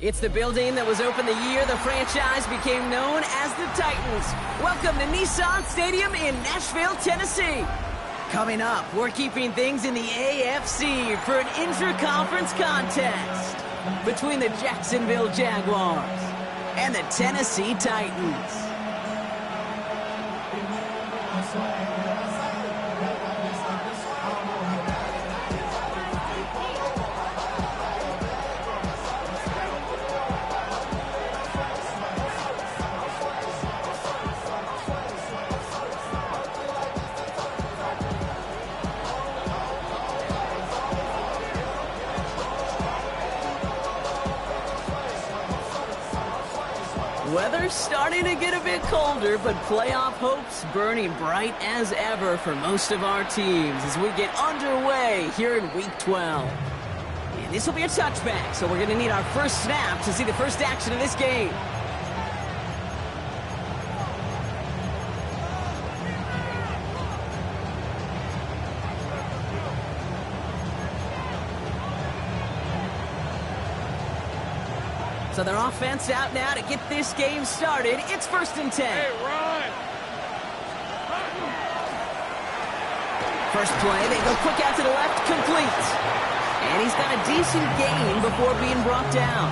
It's the building that was opened the year the franchise became known as the Titans. Welcome to Nissan Stadium in Nashville, Tennessee. Coming up, we're keeping things in the AFC for an intra-conference contest between the Jacksonville Jaguars and the Tennessee Titans. Weather's starting to get a bit colder, but playoff hopes burning bright as ever for most of our teams as we get underway here in Week 12. And this will be a touchback, so we're going to need our first snap to see the first action of this game. So their offense out now to get this game started. It's 1st and 10. Hey, run! First play, they go quick out to the left, complete. And he's got a decent gain before being brought down.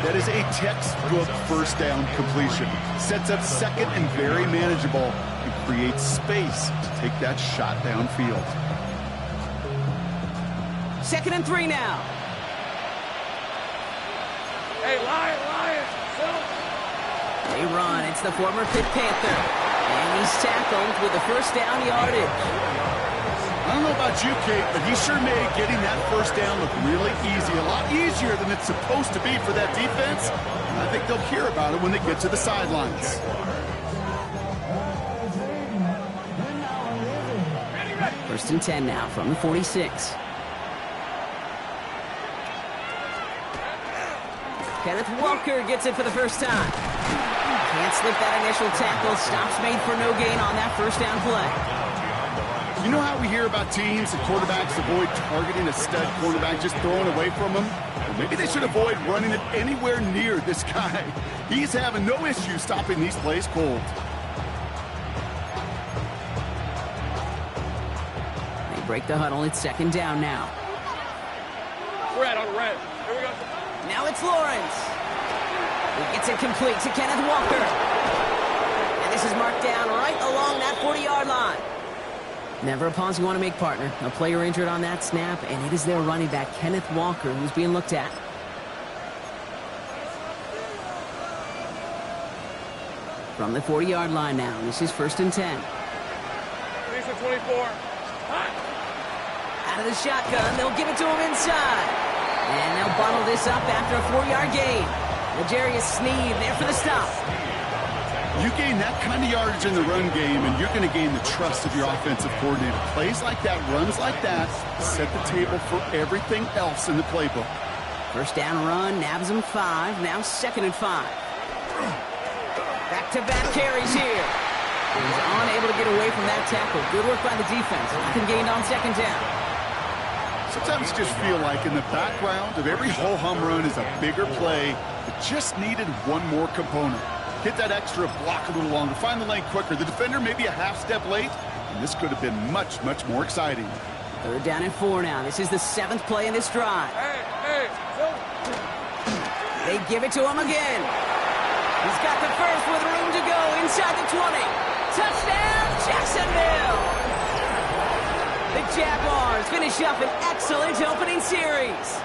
That is a textbook first down completion. Sets up second and very manageable and creates space to take that shot downfield. 2nd and 3 now. Hey, Lions! They run. It's the former Pitt Panther. And he's tackled with the first down yardage. I don't know about you, Kate, but he sure made getting that first down look really easy. A lot easier than it's supposed to be for that defense. And I think they'll hear about it when they get to the sidelines. First and 10 now from the 46. Kenneth Walker gets it for the first time. Can't slip that initial tackle. Stops made for no gain on that first down play. You know how we hear about teams and quarterbacks avoid targeting a stud quarterback, just throwing away from him? Well, maybe they should avoid running it anywhere near this guy. He's having no issue stopping these plays cold. They break the huddle. It's 2nd down now. Red on red. Here we go. Now it's Lawrence. He gets it complete to Kenneth Walker. And this is marked down right along that 40-yard line. Never a pause you want to make, partner. A player injured on that snap, and it is their running back, Kenneth Walker, who's being looked at. From the 40-yard line now, this is 1st and 10. Lisa 24. Out of the shotgun, they'll give it to him inside. And they'll bottle this up after a 4-yard gain. L'Jarius Sneed there for the stop. You gain that kind of yardage in the run game, and you're going to gain the trust of your offensive coordinator. Plays like that, runs like that, set the table for everything else in the playbook. First down run, nabs him 5. Now 2nd and 5. Back-to-back carries here. He's unable to get away from that tackle. Good work by the defense. Nothing gained on 2nd down. Sometimes you just feel like in the background of every ho-hum run is a bigger play that just needed one more component. Hit that extra block a little longer, find the lane quicker. The defender maybe a half step late, and this could have been much, much more exciting. 3rd down and 4 now. This is the 7th play in this drive. Hey. They give it to him again. He's got the first with room to go inside the 20. Touchdown, Jacksonville! The Jaguars finish up an excellent opening series.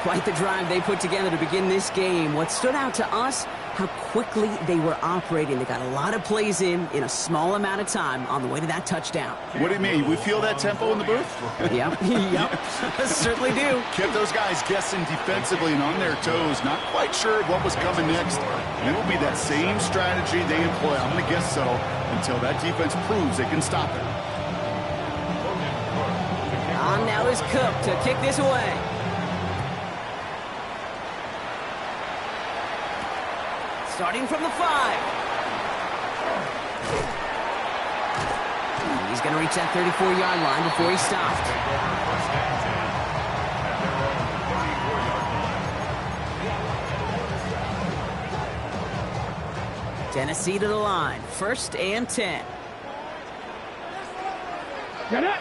Quite the drive they put together to begin this game. What stood out to us, how quickly they were operating. They got a lot of plays in a small amount of time on the way to that touchdown. What do you mean? We feel that tempo in the booth? Yep. Certainly do. Kept those guys guessing defensively and on their toes, not quite sure what was coming next. And it will be that same strategy they employ, I'm going to guess so, until that defense proves they can stop it. On now is Cook to kick this away. Starting from the 5. He's going to reach that 34-yard line before he stopped. Tennessee to the line. 1st and 10. Get it!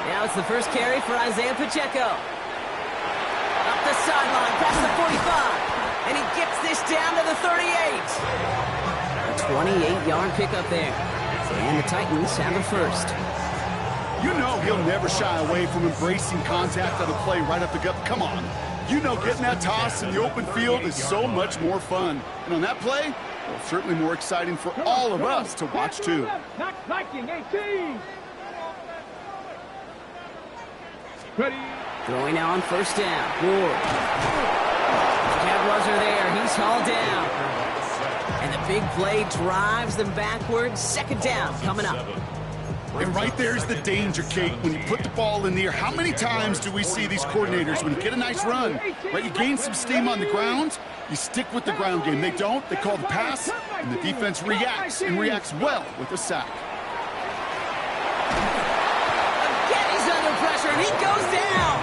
Now it's the first carry for Isaiah Pacheco. Up the sideline, past the 45. And he gets this down to the 38. A 28-yard pickup there. And the Titans have the first. You know he'll never shy away from embracing contact on a play right up the gut. Come on. You know getting that toss in the open field is so much more fun. And on that play, well, certainly more exciting for all of us to watch too. Throwing now on 1st down. Ward. Jaguars are there. He's hauled down. And the big play drives them backwards. 2nd down coming up. And right there's the danger, Kate. When you put the ball in the air, how many times do we see these coordinators, when you get a nice run, right, you gain some steam on the ground, you stick with the ground game. They don't, they call the pass, and the defense reacts, and reacts well with a sack. Again, he's under pressure, and he goes down.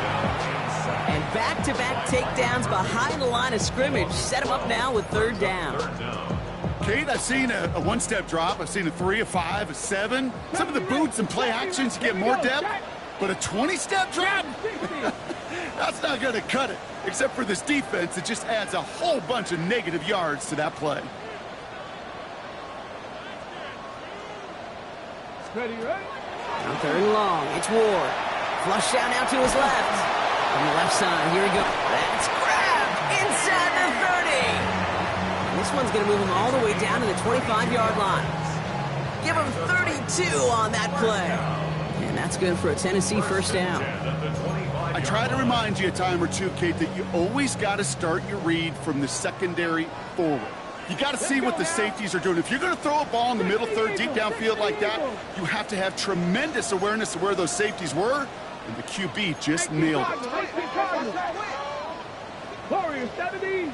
And back-to-back takedowns behind the line of scrimmage set him up now with 3rd down. Kate, I've seen a one-step drop. I've seen a 3, a 5, a 7. Some of the boots and play actions get more depth, but a 20-step drop? That's not going to cut it. Except for this defense, it just adds a whole bunch of negative yards to that play. Now 3rd and long. It's Ward. Flush out now to his left. On the left side, here he goes. That's grabbed inside the 30. This one's going to move him all the way down to the 25-yard line. Give him 32 on that play. And that's good for a Tennessee 1st down. I try to remind you a time or two, Kate, that you always got to start your read from the secondary forward. You got to see what the safeties are doing. If you're going to throw a ball in the middle third, deep downfield like that, you have to have tremendous awareness of where those safeties were, and the QB just nailed it. Warriors 70.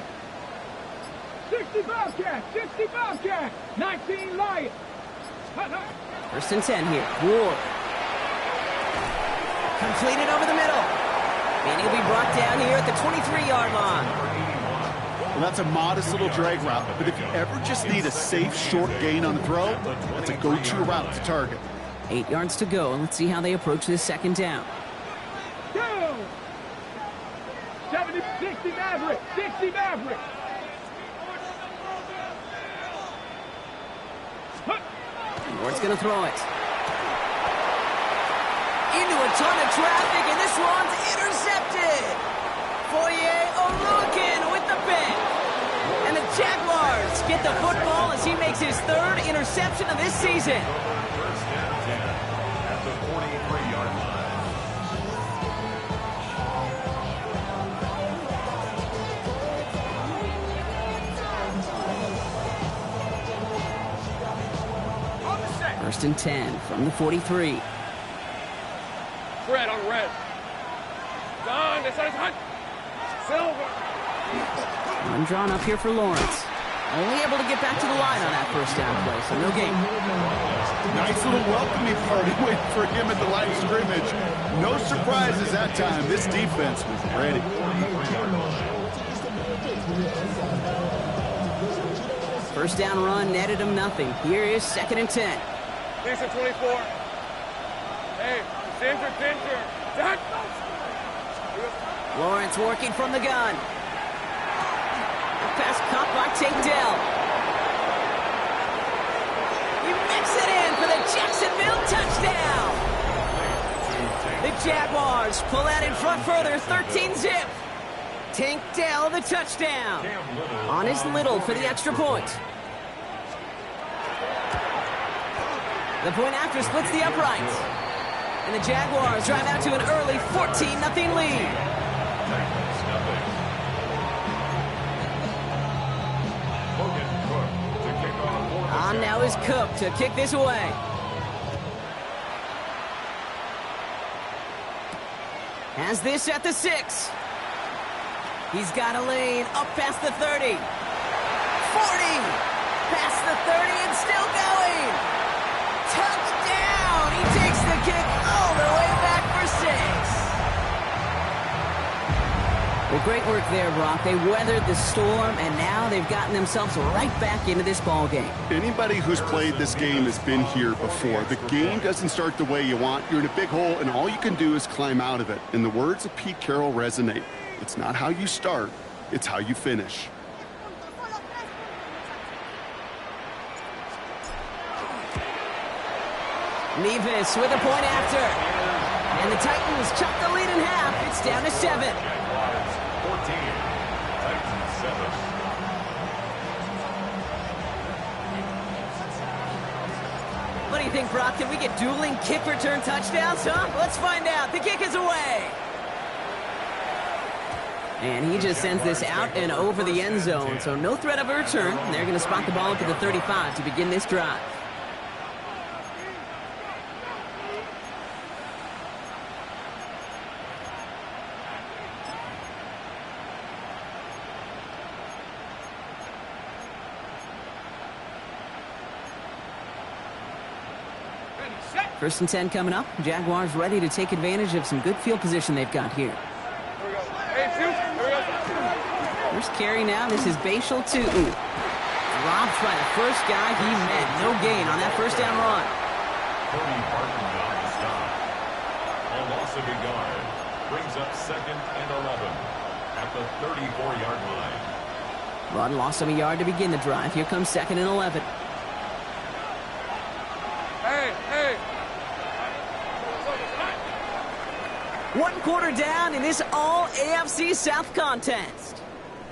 65 cat, 65 cat, 19 Lions. 1st and 10 here. Ward. Completed over the middle. And he'll be brought down here at the 23-yard line. Well, that's a modest little drag route, but if you ever just need a safe, short gain on the throw, that's a go-to route to target. 8 yards to go, and let's see how they approach this 2nd down. 70, 60 Maverick, 60 Maverick. Ward's going to throw it. Into a ton of traffic, and this one's intercepted. Olukin with the pick. And the Jaguars get the football as he makes his 3rd interception of this season. At the 43-yard line. First and 10 from the 43. Red on red. Done. This is hot. Silver. One drawn up here for Lawrence. Only able to get back to the line on that 1st down play, so no gain. Nice little welcoming party waiting for him at the line of scrimmage. No surprises that time. This defense was ready. First down run netted him nothing. Here is 2nd and 10. These are 24. Hey, Ginger. Dad. Lawrence working from the gun. The pass caught by Tate Dell. He mix it in for the Jacksonville touchdown. The Jaguars pull out in front further, 13-zip. Tank Dell the touchdown. On his Little for the extra point. The point after splits the uprights. And the Jaguars drive out to an early 14-0 lead. On now is Cook to kick this away. Has this at the 6. He's got a lane up past the 30. 40. Past the 30 and still going. Touchdown. He takes the kick all the way back for 6. Well, great work there, Brock. They weathered the storm, and now they've gotten themselves right back into this ball game. Anybody who's played this game has been here before. The game doesn't start the way you want. You're in a big hole, and all you can do is climb out of it. And the words of Pete Carroll resonate. It's not how you start, it's how you finish. Nevis with a point after. And the Titans chop the lead in half. It's down to 7. 14, Titans 7. What do you think, Brock? Can we get dueling kick return touchdowns, huh? Let's find out. The kick is away. And he just sends this out and over the end zone, so no threat of a return. They're going to spot the ball up at the 35 to begin this drive. First and 10 coming up. Jaguars ready to take advantage of some good field position they've got here. First carry now. This is Bashal to dropped by the first guy he met. No gain on that first down run. Cody Barton on the stop. A loss of a yard. Brings up 2nd and 11 at the 34-yard line. Rod loss of a yard to begin the drive. Here comes 2nd and 11. Hey! 1 quarter down in this all-AFC South contest.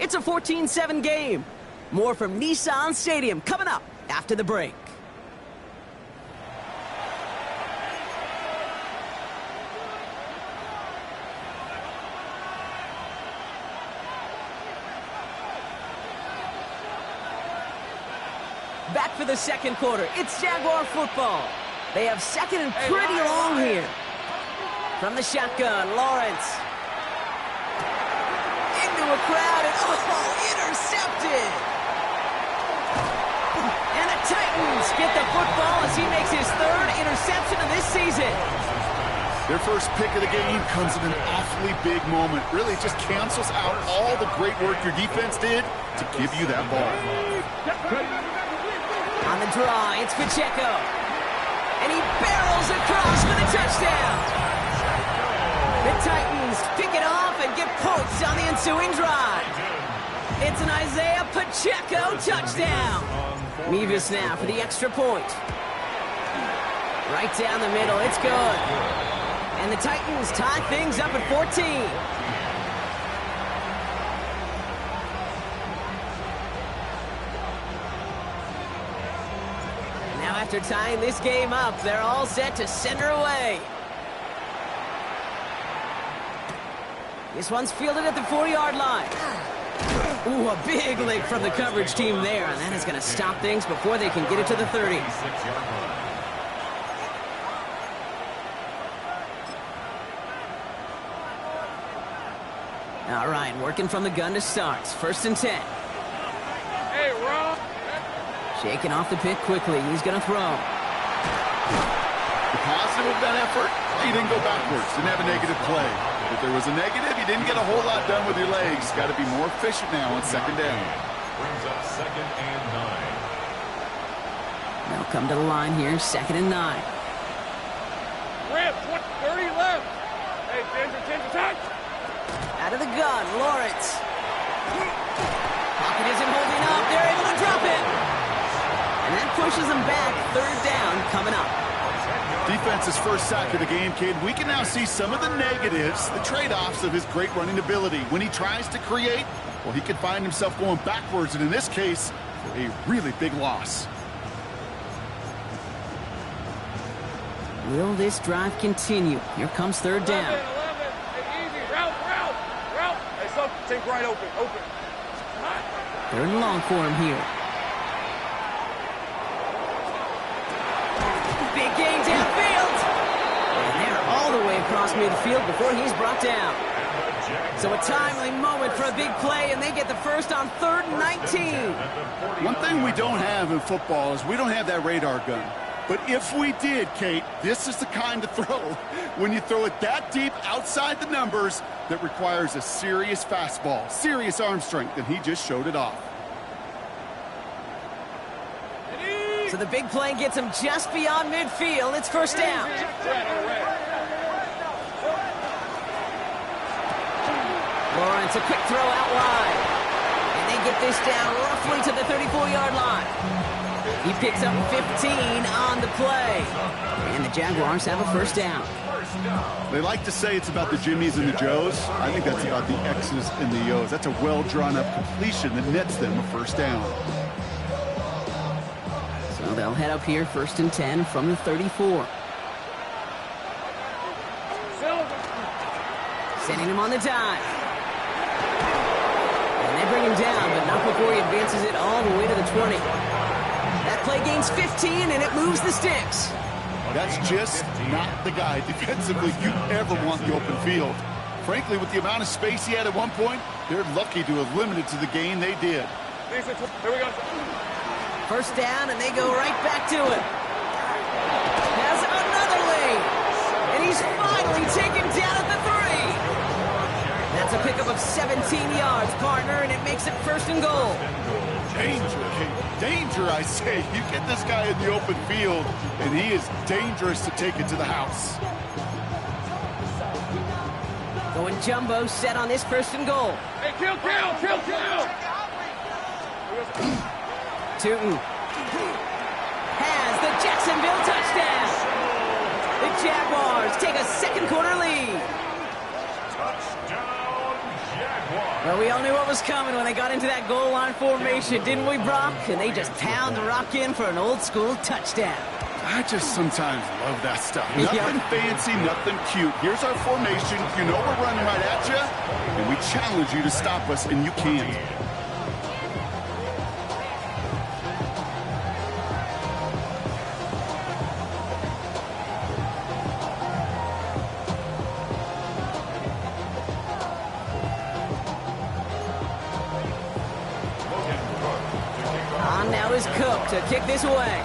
It's a 14-7 game. More from Nissan Stadium coming up after the break. Back for the second quarter. It's Jaguar football. They have 2nd and pretty long here. From the shotgun, Lawrence. Into a crowd and intercepted. And the Titans get the football as he makes his 3rd interception of this season. Their first pick of the game comes in an awfully big moment. Really just cancels out all the great work your defense did to give you that ball. On the draw, it's Pacheco. And he barrels across for the touchdown. The Titans pick it off and get points on the ensuing drive. It's an Isaiah Pacheco touchdown. Nevis now for the extra point. Right down the middle, it's good. And the Titans tie things up at 14. Now after tying this game up, they're all set to send her away. This one's fielded at the 4-yard line. Ooh, a big lick from the coverage team there, and that is going to stop things before they can get it to the 30. All right, working from the gun to start. 1st and 10. Hey, Rob. Shaking off the pick quickly. He's going to throw. The positive of that effort, he didn't go backwards, didn't have a negative play. If there was a negative, you didn't get a whole lot done with your legs. Got to be more efficient now on 2nd down. Brings up 2nd and 9. They'll come to the line here, 2nd and 9. Rip, 30 left. Hey, 10 attack. Out of the gun, Lawrence. Pocket isn't holding up. They're able to drop it. And that pushes them back. 3rd down coming up. Defense's first sack of the game, kid. We can now see some of the negatives, the trade-offs of his great running ability. When he tries to create, well, he can find himself going backwards, and in this case, for a really big loss. Will this drive continue? Here comes 3rd down. 11. Hey, easy. Route. Hey, so take right open. 3rd and long for him here. Big gain downfield. And they're all the way across midfield before he's brought down. So a timely moment for a big play, and they get the first on 3rd and 19. One thing we don't have in football is we don't have that radar gun. But if we did, Kate, this is the kind of throw, when you throw it that deep outside the numbers, that requires a serious fastball, serious arm strength, and he just showed it off. So the big play gets him just beyond midfield. It's first down. Lawrence, a quick throw out wide. And they get this down roughly to the 34-yard line. He picks up 15 on the play. And the Jaguars have a first down. They like to say it's about the Jimmies and the Joes. I think that's about the X's and the O's. That's a well-drawn-up completion that nets them a first down. So they'll head up here, 1st and 10 from the 34. Sending him on the dive. And they bring him down, but not before he advances it all the way to the 20. That play gains 15, and it moves the sticks. That's just not the guy defensively you ever want in the open field. Frankly, with the amount of space he had at one point, they're lucky to have limited to the gain they did. Here we go. First down, and they go right back to it. Has another lane. And he's finally taken down at the 3. That's a pickup of 17 yards, partner, and it makes it 1st and goal. Danger, Kate. Danger, I say. You get this guy in the open field, and he is dangerous to take it to the house. Going jumbo set on this 1st and goal. Hey, kill! Tootin has the Jacksonville touchdown. The Jaguars take a second quarter lead. Touchdown, Jaguars. Well, we all knew what was coming when they got into that goal line formation, didn't we, Brock? And they just pound the rock in for an old school touchdown. I just sometimes love that stuff. Nothing fancy, nothing cute. Here's our formation. You know we're running right at you, and we challenge you to stop us, and you can't. On now is Cook to kick this away.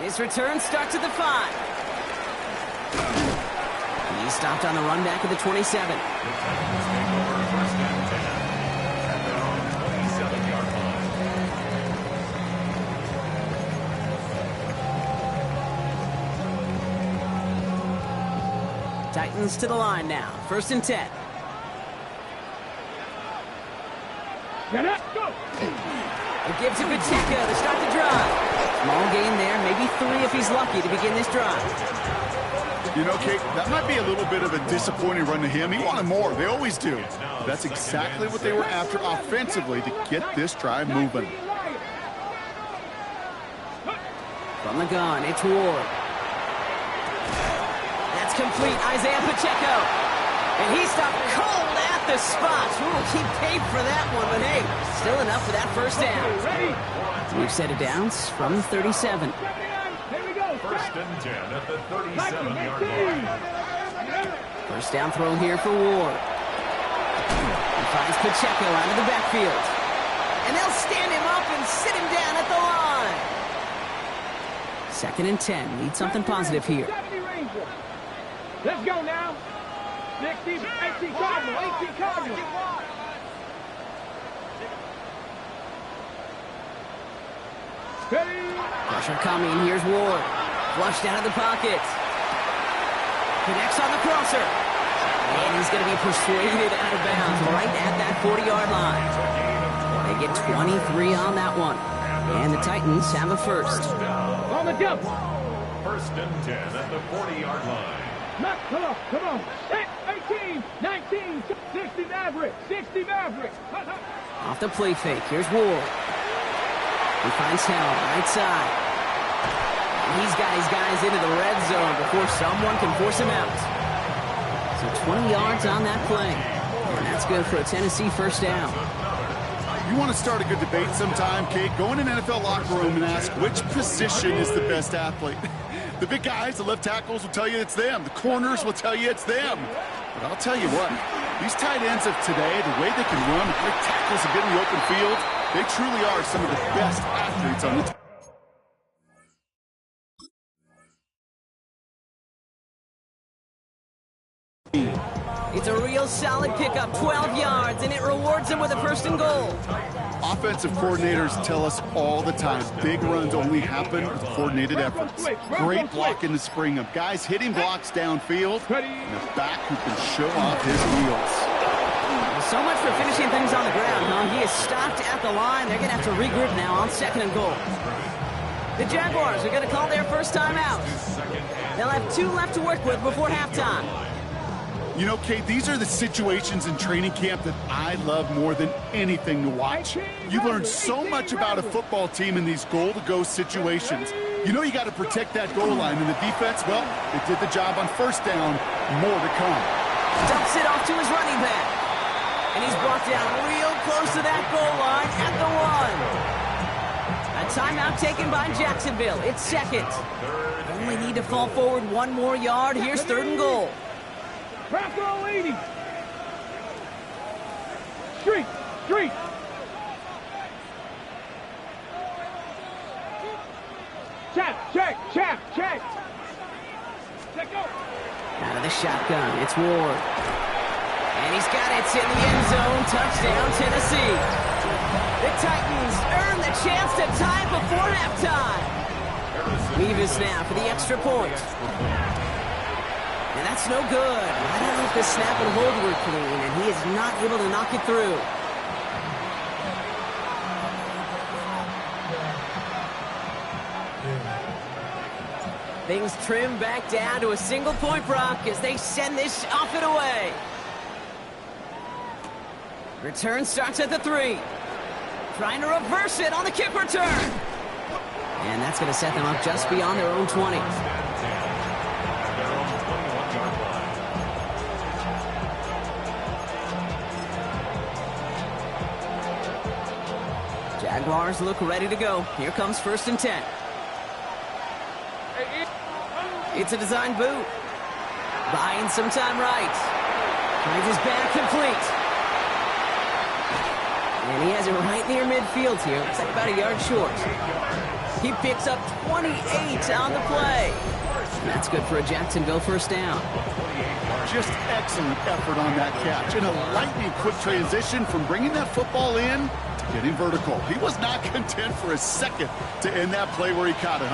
His return starts at the 5. He's stopped on the run back at the 27. Titans to the line now. 1st and 10. It gives to Pacheco to start the drive. Small gain there, maybe 3 if he's lucky to begin this drive. You know, Kate, that might be a little bit of a disappointing run to him. He wanted more. They always do. But that's exactly what they were after offensively to get this drive moving. From the gun, it's Ward. That's complete. Isaiah Pacheco. And he stopped cold at the spot. Ooh, he paid for that one, but hey, still enough for that first down. We've set it down from the 37. 1st and 10 at the 37-yard line. First down throw here for Ward. He finds Pacheco out of the backfield. And they'll stand him up and sit him down at the line. 2nd and 10. Need something positive here. Let's go now. 18 Cardinal, 18 Cardinal. Pressure coming. Here's Ward. Flushed out of the pocket. Connects on the crosser. And he's going to be persuaded out of bounds right at that 40-yard line. They get 23 on that one. And the Titans have a first. On the jump. 1st and 10 at the 40-yard line. Come on. 18, 19, 60 Maverick, 60 Maverick. Off the play fake. Here's Ward. He finds Hill, right side. And he's got his guys into the red zone before someone can force him out. So 20 yards on that play. And that's good for a Tennessee first down. You want to start a good debate sometime, Kate? Go in an NFL locker room and ask which position is the best athlete. The big guys, the left tackles will tell you it's them. The corners will tell you it's them. But I'll tell you what, these tight ends of today, the way they can run, the great tackles to get in the open field, They truly are some of the best athletes on the team. It's a real solid pickup, 12 yards, and it rewards them with a first and goal. Offensive coordinators tell us all the time, big runs only happen with coordinated efforts. Great block in the spring of guys hitting blocks downfield, and a back who can show off his wheels. So much for finishing things on the ground, huh? He is stopped at the line. They're going to have to regroup now on second and goal. The Jaguars are going to call their first time out. They'll have 2 left to work with before halftime. You know, Kate, these are the situations in training camp that I love more than anything to watch. You learn so much about a football team in these goal-to-go situations. You know you got to protect that goal line, and the defense, well, they did the job on first down. More to come. Dumps it off to his running back. And he's brought down real close to that goal line at the 1. A timeout taken by Jacksonville. It's second. Only need to fall forward 1 more yard. Here's third and goal. Crack all 80. Street. Check. Check go. Out of the shotgun, it's Ward. And he's got it. It's in the end zone. Touchdown, Tennessee. The Titans earn the chance to tie before halftime. Mevis now for the extra point. And that's no good. I don't know if the snap and hold were clean, and he is not able to knock it through. Things trim back down to a single point, Brock, as they send this off and away. Return starts at the 3. Trying to reverse it on the kick return. And that's going to set them up just beyond their own 20. Jaguars look ready to go. Here comes first and 10. It's a design boot. Buying some time right. Finds his back complete. And he has it right near midfield here. Looks like about a yard short. He picks up 28 on the play. And that's good for a Jacksonville first down. Just excellent effort on that catch. And a lightning quick transition from bringing that football in to getting vertical. He was not content for a second to end that play where he caught it.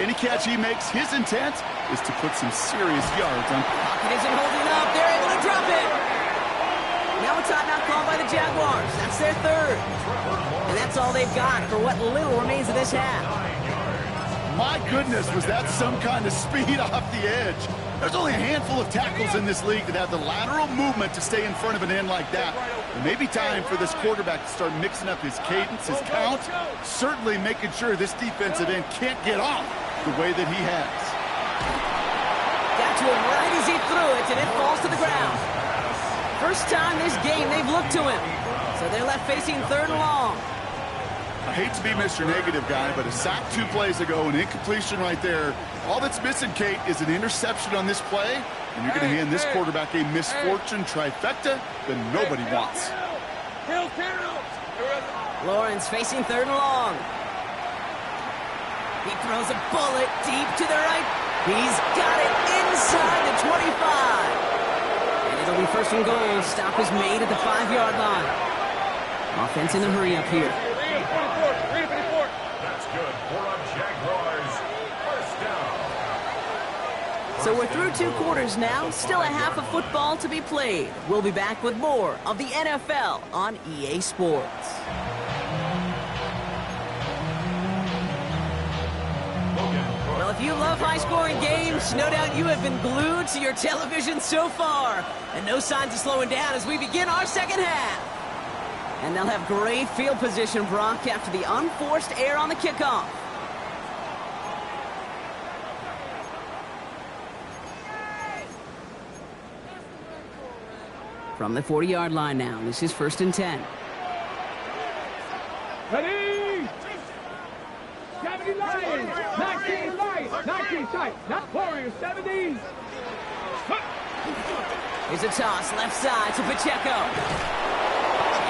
Any catch he makes, his intent is to put some serious yards on. Pocket isn't holding up. They're able to drop it. Now a timeout called by the Jaguars. That's their third. And that's all they've got for what little remains of this half. My goodness, was that some kind of speed off the edge. There's only a handful of tackles in this league that have the lateral movement to stay in front of an end like that. It may be time for this quarterback to start mixing up his cadence, his count, certainly making sure this defensive end can't get off the way that he has. Got to him right as he threw it, and it falls to the ground. First time this game they've looked to him. So they're left facing third and long. I hate to be Mr. Negative guy, but a sack 2 plays ago, an incompletion right there. All that's missing, Kate, is an interception on this play, and you're going to hand this quarterback a misfortune trifecta that nobody wants. Lawrence facing third and long. He throws a bullet deep to the right. He's got it inside the 25. And it'll be first and goal. Stop is made at the 5-yard line. Offense in the hurry up here. That's good for a Jaguars first down. So we're through 2 quarters now. Still a half of football to be played. We'll be back with more of the NFL on EA Sports. Well, if you love high-scoring games, no doubt you have been glued to your television so far. And no signs of slowing down as we begin our second half. And they'll have great field position, Brock, after the unforced error on the kickoff. From the 40-yard line now, this is first and 10. Ready! 70 Lions! 19 Lions! 19 tight! Not Warriors! 70! Here's a toss, left side to Pacheco.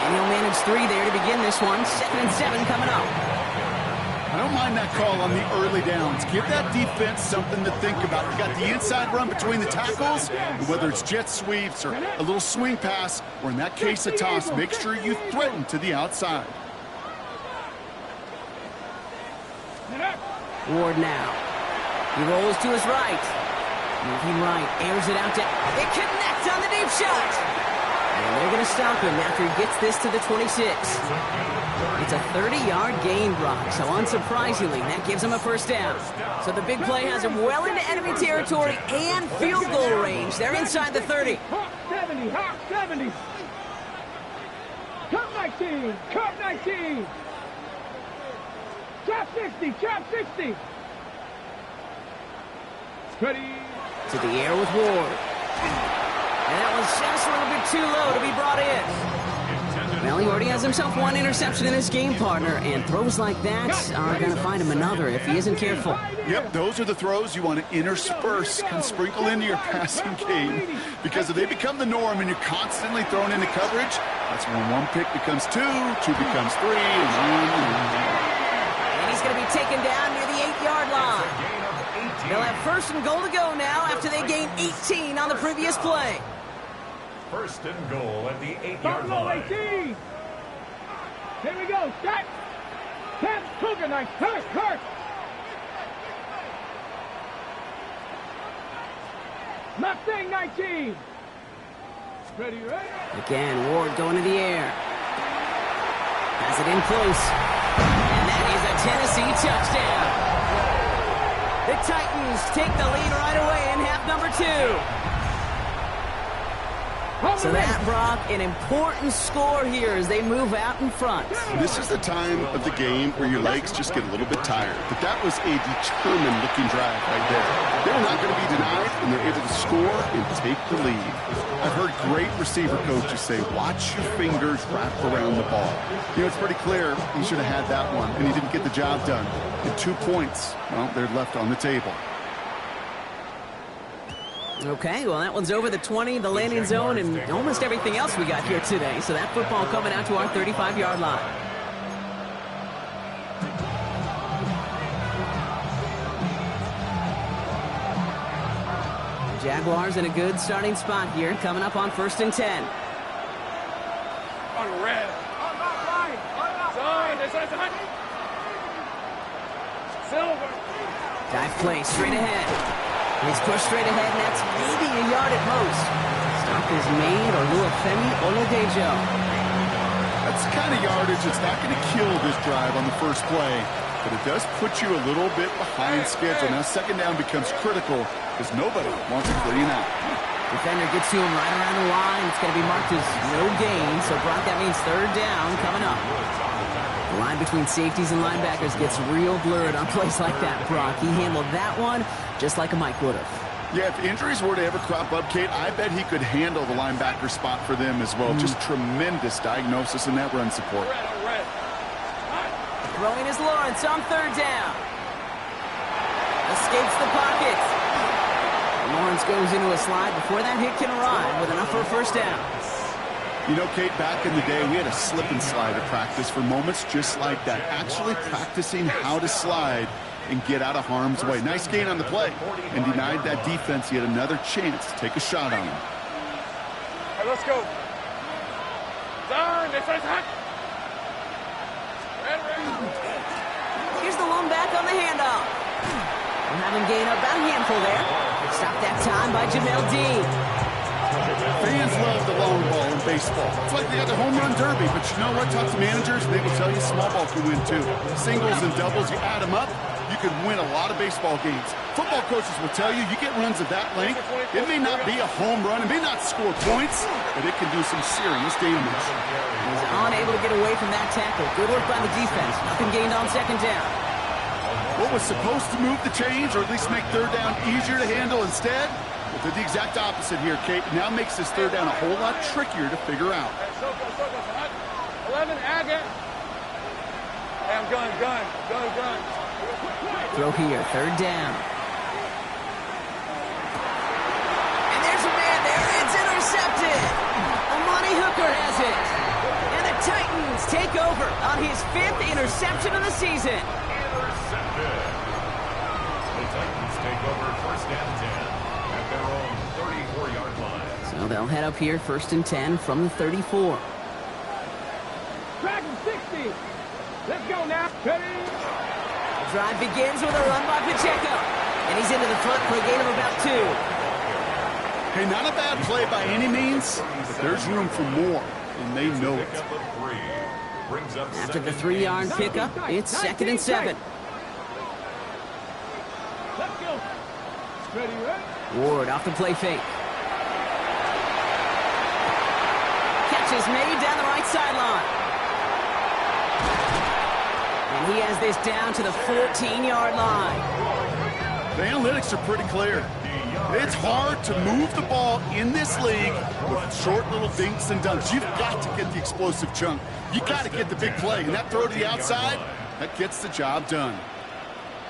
And he'll manage 3 there to begin this one. 2nd and 7 coming up. I don't mind that call on the early downs. Give that defense something to think about. You got the inside run between the tackles, and whether it's jet sweeps or a little swing pass, or in that case a toss, make sure you threaten to the outside. Ward now. He rolls to his right. Moving right, airs it out to... It connects on the deep shot! And they're going to stop him after he gets this to the 26. It's a 30-yard gain, Brock, so unsurprisingly, that gives him a first down. So the big play has him well into enemy territory and field goal range. They're inside the 30. Hawk 70, Hawk 70. Cup 19, Cup 19. Trap 60, Trap 60. Ready. To the air with Ward. And that was just a little bit too low to be brought in. Well, he already has himself 1 interception in his game, partner, and throws like that are going to find him another if he isn't careful. Yep, those are the throws you want to intersperse and sprinkle into your passing game, because if they become the norm and you're constantly thrown into coverage, that's when 1 pick becomes 2, 2 becomes 3, and he's going to be taken down near the 8-yard line. They'll have 1st and goal to go now after they gained 18 on the previous play. 1st and goal at the 8-yard line. 18. Here we go. Set. 10. Cougar knife. Hurt. Mustang 19. Ready. Again, Ward going to the air. Has it in close. And that is a Tennessee touchdown. The Titans take the lead right away in half number 2. So that, Brock, an important score here as they move out in front. This is the time of the game where your legs just get a little bit tired. But that was a determined-looking drive right there. They're not going to be denied, and they're able to score and take the lead. I've heard great receiver coaches say, watch your fingers wrap around the ball. You know, it's pretty clear he should have had that one, and he didn't get the job done. And 2 points, well, they're left on the table. Okay, well, that one's over the 20, the landing zone, and almost everything else we got here today. So that football coming out to our 35-yard line. The Jaguars in a good starting spot here, coming up on 1st and 10. On red. Silver. Dive play straight ahead. He's pushed straight ahead, and that's maybe a yard at most. Stop is made, Oluwafemi Oladejo. That's the kind of yardage that's not going to kill this drive on the first play, but it does put you a little bit behind schedule. Now 2nd down becomes critical because nobody wants to clean out. Defender gets to him right around the line. It's going to be marked as no gain, so Brock, that means 3rd down coming up. The line between safeties and linebackers gets real blurred on plays like that, Brock. He handled that one just like a Mike would have. Yeah, if injuries were to ever crop up, Kate, I bet he could handle the linebacker spot for them as well. Just tremendous diagnosis in that run support. Throwing is Lawrence on 3rd down. Escapes the pocket. Lawrence goes into a slide before that hit can arrive with enough for a 1st down. You know, Kate, back in the day, we had a slip and slide at practice for moments just like that. Actually practicing how to slide and get out of harm's way. Nice gain on the play, and denied that defense yet another chance to take a shot on him. All right, let's go. Down, this is hot. Here's the lone back on the handoff. We'll have him gain about a handful there. Stopped that time by Jamel Dean. Fans love the long ball in baseball. It's like they got the home run derby, but you know what? Talk to managers, they will tell you small ball can win too. Singles and doubles, you add them up, you could win a lot of baseball games. Football coaches will tell you, you get runs of that length, it may not be a home run, it may not score points, but it can do some serious damage. He was unable to get away from that tackle. Good work by the defense. Nothing gained on 2nd down. What was supposed to move the chains, or at least make 3rd down easier to handle instead? Well, did the exact opposite here, Kate. Now makes this 3rd down a whole lot trickier to figure out. 11, Agate. Hey, I'm gun. Throw here, 3rd down. And there's a man there. It's intercepted. Amani Hooker has it. And Titans take over on his 5th interception of the season. Intercepted. The Titans take over first and 10 at their own 34-yard line. So they'll head up here, 1st and 10 from the 34. Dragon 60. Let's go now. Ready? The drive begins with a run by Pacheco. And he's into the front for a gain of about 2. Hey, not a bad play by any means, but there's room for more, and they know it. After the 3-yard pickup, it's 2nd and 7. Let's go. Ready, ready? Ward off the play fake. Catch is made down the right sideline. And he has this down to the 14-yard line. The analytics are pretty clear. It's hard to move the ball in this league with short little dinks and dunks. You've got to get the explosive chunk. You got to get the big play. And that throw to the outside, that gets the job done.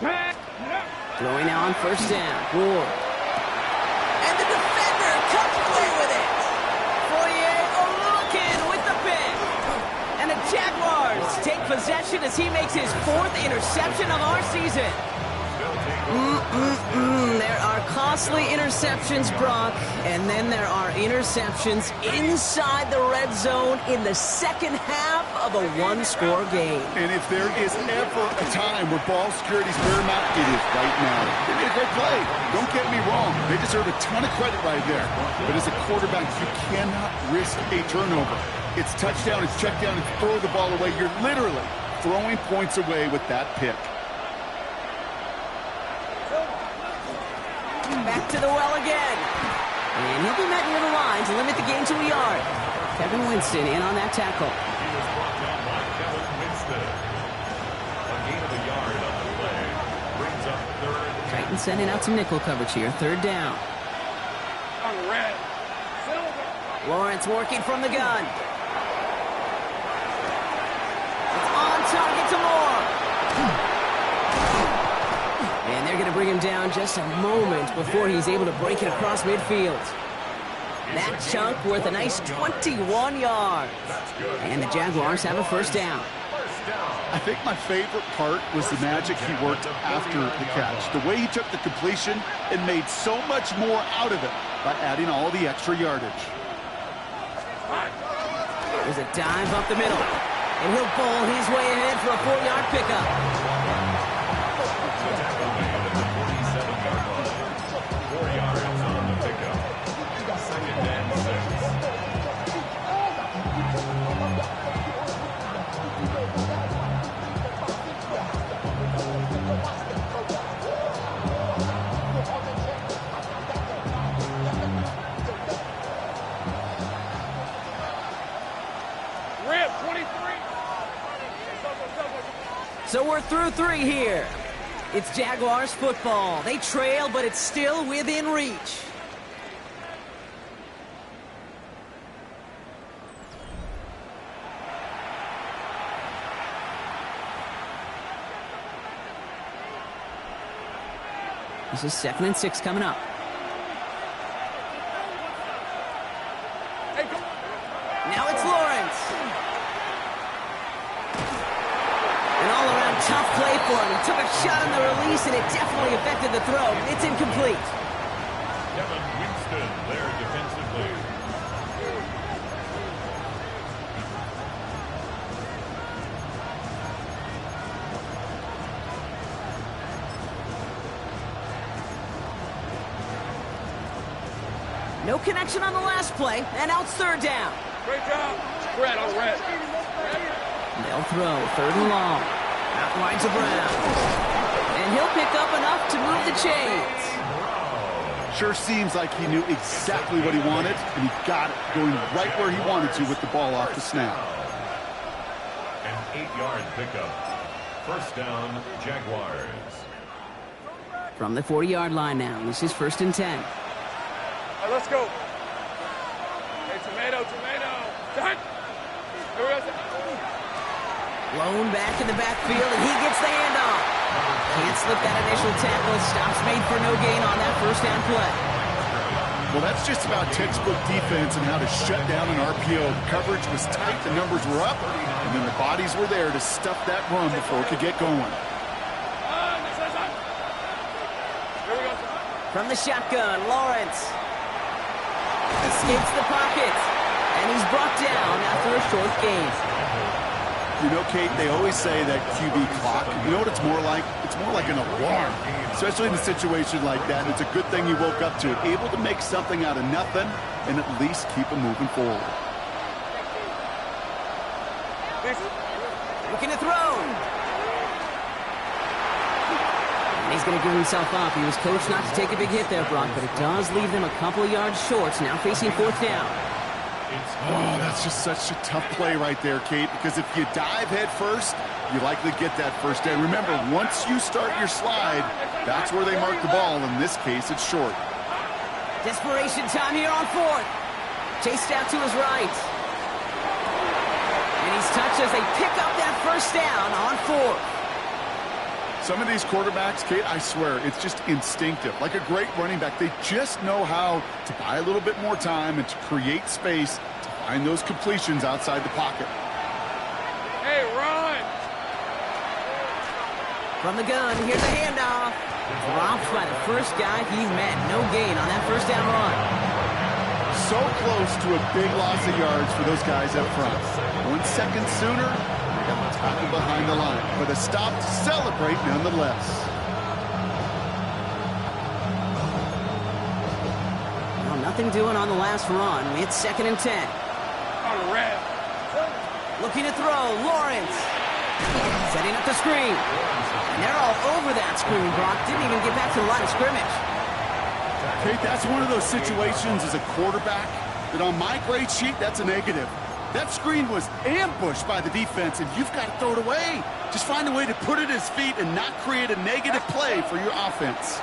Throwing now on 1st down. Ward. And the defender comes away with it. Fourier looking with the pick. And the Jaguars take possession as he makes his 4th interception of our season. There are costly interceptions, Brock, and then there are interceptions inside the red zone in the second half of a one-score game. And if there is ever a time where ball security is paramount, it is right now. They made a great play. Don't get me wrong. They deserve a ton of credit right there. But as a quarterback, you cannot risk a turnover. It's touchdown, it's check down, it's throw the ball away. You're literally throwing points away with that pick. Back to the well again. And he'll be met near the line to limit the gain to a yard. Kevin Winston in on that tackle. He was brought down by Kevin Winston. A gain of a yard on the play. Brings up 3rd. Titans sending out some nickel coverage here. 3rd down. Red. Lawrence working from the gun. It's on target to Moore. And they're going to bring him down just a moment before he's able to break it across midfield. That chunk worth a nice 21 yards. And the Jaguars have a 1st down. I think my favorite part was the magic he worked after the catch. The way he took the completion and made so much more out of it by adding all the extra yardage. There's a dive up the middle. And he'll bowl his way ahead for a 4-yard pickup. So we're through 3 here. It's Jaguars football. They trail, but it's still within reach. This is 2nd and 6 coming up. Now it's Lawrence. An all-around tough play for him. He took a shot on the release, and it definitely affected the throw. It's incomplete. Kevin Winston there defensively. No connection on the last play, and now it's 3rd down. Great job. Red on red. They'll throw 3rd and long. Out wide to Brown. And he'll pick up enough to move the chains. Sure seems like he knew exactly what he wanted, and he got it, going right where he wanted to with the ball off the snap. An 8-yard pickup. 1st down, Jaguars. From the 40-yard line now, this is 1st and 10. All right, let's go. Hey, tomato. Done. Here we go. Blown back in the backfield, and he gets the handoff. Can't slip that initial tackle. Stops made for no gain on that 1st down play. Well, that's just about textbook defense and how to shut down an RPO. Coverage was tight, the numbers were up, and then the bodies were there to stuff that run before it could get going. From the shotgun, Lawrence escapes the pocket, and he's brought down after a short gain. You know, Kate, they always say that QB clock, you know what it's more like? It's more like an alarm, especially in a situation like that. And it's a good thing you woke up to it, able to make something out of nothing and at least keep them moving forward. Looking to throw. And he's going to give himself up. He was coached not to take a big hit there, Brock, but it does leave them a couple of yards short. Now facing fourth down. Oh, that's just such a tough play right there, Kate, because if you dive head first, you likely get that first down. Remember, once you start your slide, that's where they mark the ball. In this case, it's short. Desperation time here on fourth. Chased out to his right. And he's touched as they pick up that first down on fourth. Some of these quarterbacks, Kate, I swear, it's just instinctive. Like a great running back, they just know how to buy a little bit more time and to create space to find those completions outside the pocket. Hey, run! From the gun, here's a handoff. Dropped by the first guy he met. No gain on that first down run. So close to a big loss of yards for those guys up front. 1 second sooner, they got the tackle behind the line. But a stop to celebrate nonetheless. Well, nothing doing on the last run. It's 2nd and 10. On red. Looking to throw, Lawrence. Setting up the screen. And they're all over that screen, Brock. Didn't even get back to the line of scrimmage. Kate, that's one of those situations as a quarterback that on my grade sheet, that's a negative. That screen was ambushed by the defense, and you've got to throw it away. Just find a way to put it at his feet and not create a negative play for your offense.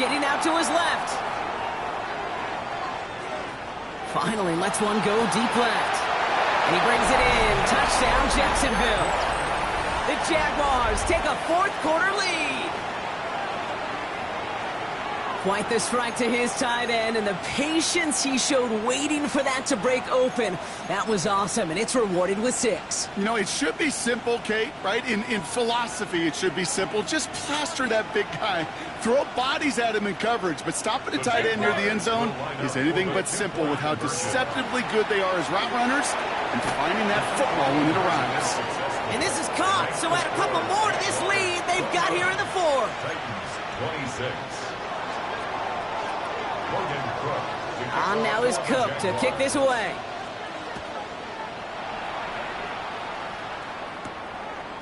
Getting out to his left. Finally lets one go deep left. And he brings it in. Touchdown, Jacksonville. The Jaguars take a fourth-quarter lead. Quite the strike to his tight end, and the patience he showed waiting for that to break open. That was awesome, and it's rewarded with 6. You know, it should be simple, Kate, right? In philosophy, it should be simple. Just plaster that big guy. Throw bodies at him in coverage, but stopping a tight end near the end zone is anything but simple with how deceptively good they are as route runners and finding that football when it arrives. And this is caught, so add a couple more to this lead they've got here in the 4th. Titans 26. On now is Cook to kick this away.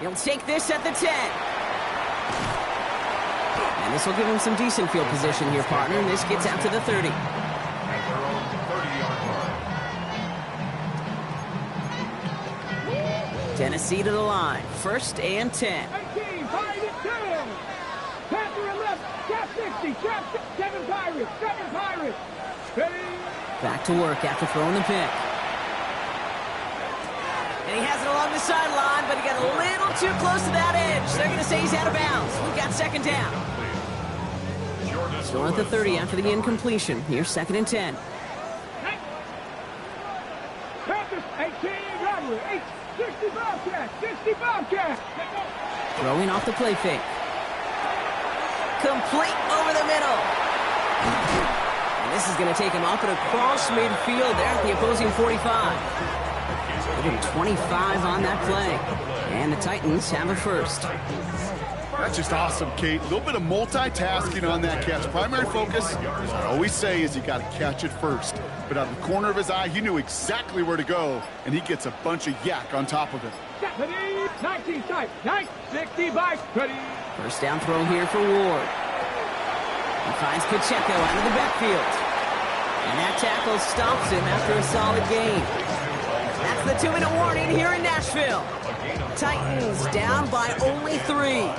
He'll take this at the 10. And this will give him some decent field position here, partner. And this gets out to the 30. At their own 30-yard line. Tennessee to the line. 1st and 10. 18, 5 and 10. Panther and left. Cap 60. Cap 7 Pirates. 7 Pirates. Ready. Back to work after throwing the pick. And he has it along the sideline, but he got a little too close to that edge. They're going to say he's out of bounds. We've got 2nd down. Still at the 30 after the incompletion. Here's 2nd and 10. Panthers 18. Robbery. 60 Bobcats. 60 Bobcats. Throwing off the play fake. Complete over the middle. And this is going to take him up and across midfield there at the opposing 45. Give him 25 on that play. And the Titans have a first. That's just awesome, Kate. A little bit of multitasking on that catch. Primary focus, as I always say, is you got to catch it first. But out of the corner of his eye, he knew exactly where to go, and he gets a bunch of yak on top of it. 19 type. 60 bikes. Ready. First down throw here for Ward. He finds Pacheco out of the backfield. And that tackle stops him after a solid gain. That's the 2-minute warning here in Nashville. Titans down by only 3.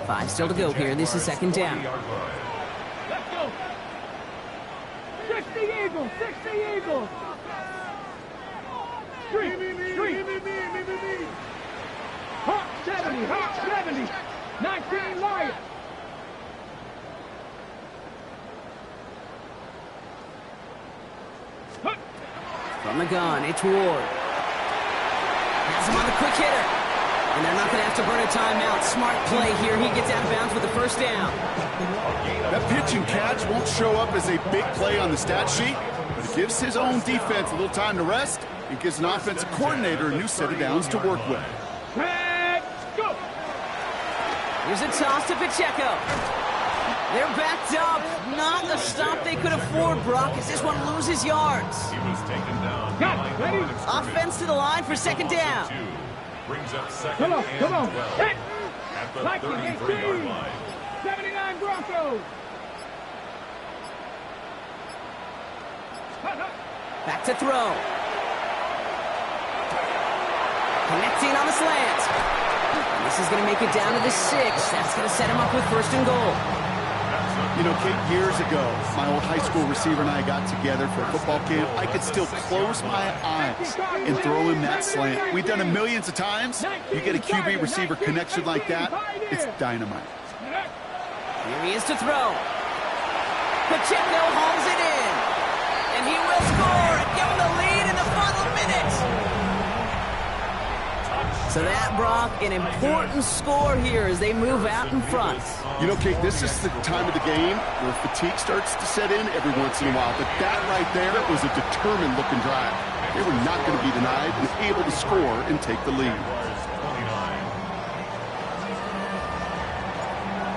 5 still to go here. This is 2nd down. Let's go. 60 Eagles. 60 Eagles. Street. Hawk 70. Hawk 70. 19 Lions. From the gun, it's Ward. Has him on the quick hitter. And they're not going to have to burn a timeout. Smart play here. He gets out of bounds with the first down. That pitch and catch won't show up as a big play on the stat sheet, but it gives his own defense a little time to rest. It gives an offensive coordinator a new set of downs to work with. Go! Here's a toss to Pacheco. They're backed up. Not the stop they could afford, Brock, as this one loses yards. He was taken down. Got ready. Offense to the line for second down. Brings up second Come on, and come on. 12 Hit. at the Like 33-yard line. 79 Broncos. Back to throw. Connecting on the slant. And this is going to make it down to the 6. That's going to set him up with first and goal. You know, Kate, years ago, my old high school receiver and I got together for a football camp. I could still close my eyes and throw him that slant. We've done it millions of times. You get a QB receiver connection like that, it's dynamite. Here he is to throw. Pacheco hauls it in. And he will score and give him the lead in the final minutes. So that, Brock, an important score here as they move out in front. You know, Kate, this is the time of the game where fatigue starts to set in every once in a while. But that right there was a determined-looking drive. They were not going to be denied and able to score and take the lead.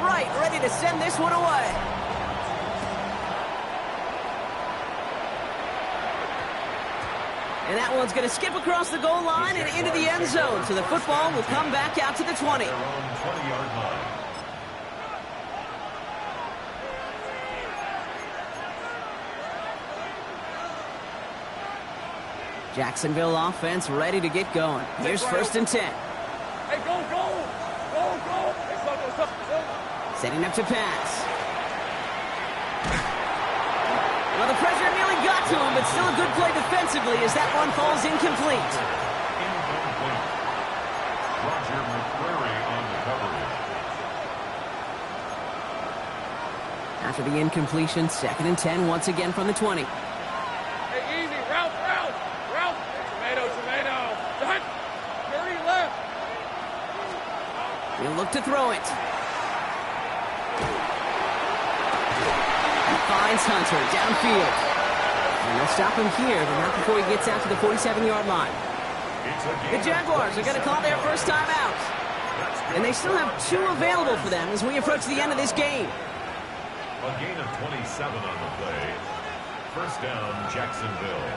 Right, ready to send this one away. And that one's going to skip across the goal line and into the end zone. So the football will come back out to the 20. Their own 20-yard line. Jacksonville offense ready to get going. Here's first and 10. Hey, go, go! Go, go! Hey, stop. Setting up to pass. Well, the pressure nearly got to him, but still a good play defensively as that one falls incomplete. Incomplete. Roger McCreary on the coverage. After the incompletion, second and 10 once again from the 20. Hey, easy. Route. Hey, tomato. Done. 30 left. He'll look to throw it. He finds Hunter downfield. And they'll stop him here, but not before he gets out to the 47-yard line. The Jaguars are going to call their first time out. And they still have 2 available for them as we approach the end of this game. A gain of 27 on the play. First down, Jacksonville.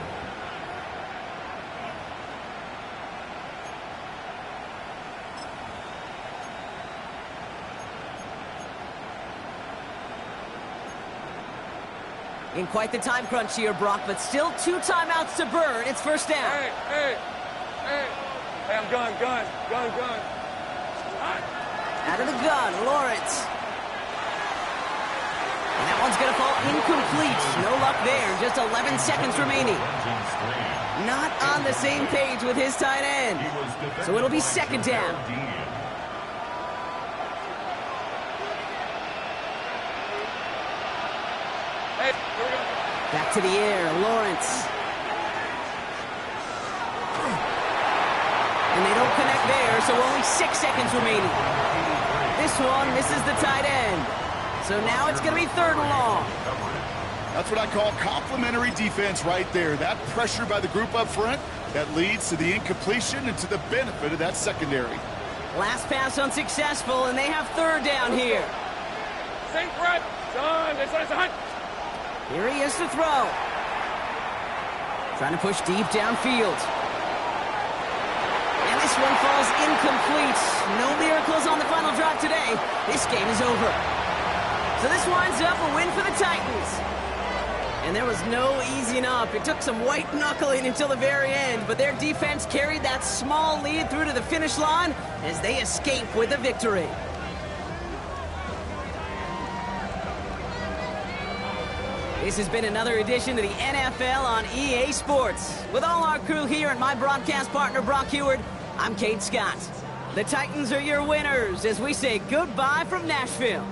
In quite the time crunch here, Brock, but still 2 timeouts to burn. It's first down. Hey, I'm gun. Out of the gun, Lawrence. And that one's going to fall incomplete. No luck there. Just 11 seconds remaining. Not on the same page with his tight end. So it'll be second down. Hey, here we go. Back to the air, Lawrence. And they don't connect there, so only 6 seconds remaining. This one misses the tight end. So now it's going to be third and long. That's what I call complimentary defense right there. That pressure by the group up front, that leads to the incompletion and to the benefit of that secondary. Last pass unsuccessful, and they have third down here. Sink right. Done. This one's a hunt. Here he is to throw. Trying to push deep downfield. And this one falls incomplete. No miracles on the final drive today. This game is over. So this winds up a win for the Titans. And there was no easing up. It took some white knuckling until the very end, but their defense carried that small lead through to the finish line as they escape with a victory. This has been another edition of the NFL on EA Sports. With all our crew here and my broadcast partner, Brock Heward, I'm Kate Scott. The Titans are your winners as we say goodbye from Nashville.